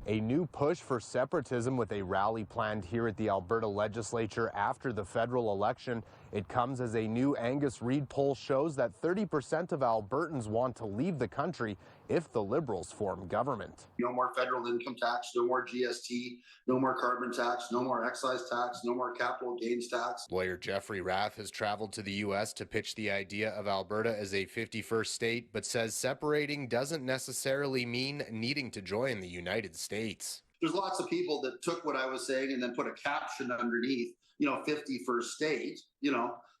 A new push for separatism with a rally planned here at the Alberta legislature after the federal election. It comes as a new Angus Reid poll shows that 30% of Albertans want to leave the country if the Liberals form government. No more federal income tax, no more GST, no more carbon tax, no more excise tax, no more capital gains tax. Lawyer Jeffrey Rath has traveled to the U.S. to pitch the idea of Alberta as a 51st state, but says separating doesn't necessarily mean needing to join the United States. There's lots of people that took what I was saying and then put a caption underneath, 51st state,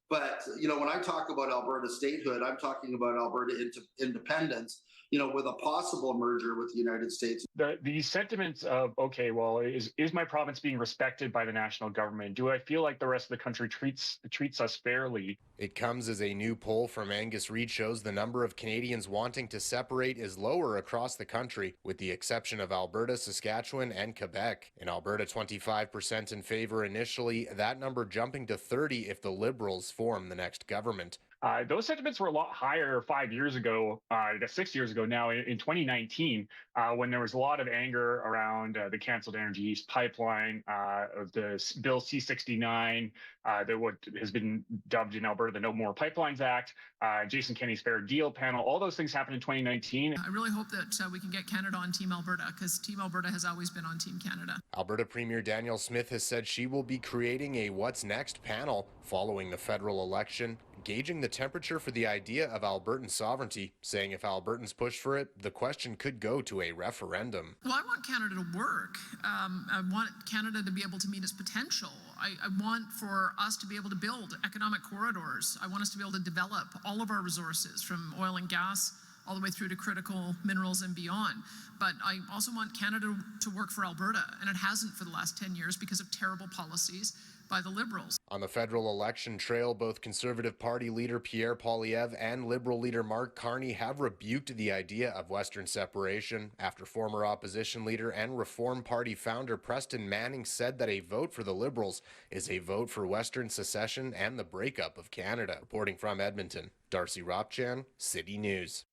But, when I talk about Alberta statehood, I'm talking about Alberta independence, with a possible merger with the United States. The sentiments of, okay, well, is my province being respected by the national government? Do I feel like the rest of the country treats us fairly? It comes as a new poll from Angus Reid shows the number of Canadians wanting to separate is lower across the country, with the exception of Alberta, Saskatchewan, and Quebec. In Alberta, 25% in favor initially, that number jumping to 30% if the Liberals form the next government. Those sentiments were a lot higher 5 years ago, 6 years ago now, in 2019, when there was a lot of anger around the canceled Energy East pipeline, of the Bill C-69, what has been dubbed in Alberta the No More Pipelines Act, Jason Kenney's Fair Deal panel. All those things happened in 2019. I really hope that we can get Canada on Team Alberta, because Team Alberta has always been on Team Canada. Alberta Premier Danielle Smith has said she will be creating a What's Next panel following the federal election, gauging the temperature for the idea of Albertan sovereignty, saying if Albertans push for it, the question could go to a referendum. Well, I want Canada to work. I want Canada to be able to meet its potential. I want for us to be able to build economic corridors. I want us to be able to develop all of our resources, from oil and gas all the way through to critical minerals and beyond. But I also want Canada to work for Alberta, and it hasn't for the last 10 years because of terrible policies by the Liberals. On the federal election trail, both Conservative Party leader Pierre Poilievre and Liberal leader Mark Carney have rebuked the idea of Western separation after former opposition leader and Reform Party founder Preston Manning said that a vote for the Liberals is a vote for Western secession and the breakup of Canada. Reporting from Edmonton, Darcy Ropchan, City News.